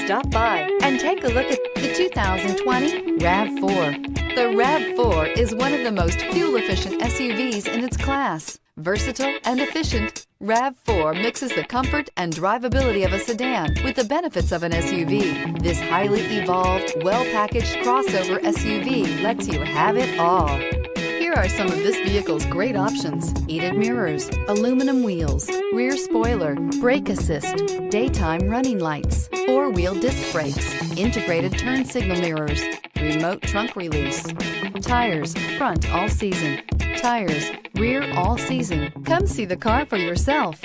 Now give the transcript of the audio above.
Stop by and take a look at the 2020 RAV4. The RAV4 is one of the most fuel-efficient SUVs in its class. Versatile and efficient, RAV4 mixes the comfort and drivability of a sedan with the benefits of an SUV. This highly evolved, well-packaged crossover SUV lets you have it all. Here are some of this vehicle's great options: heated mirrors, aluminum wheels, rear spoiler, brake assist, daytime running lights, four-wheel disc brakes, integrated turn signal mirrors, remote trunk release, tires, front all season, tires, rear all season. Come see the car for yourself.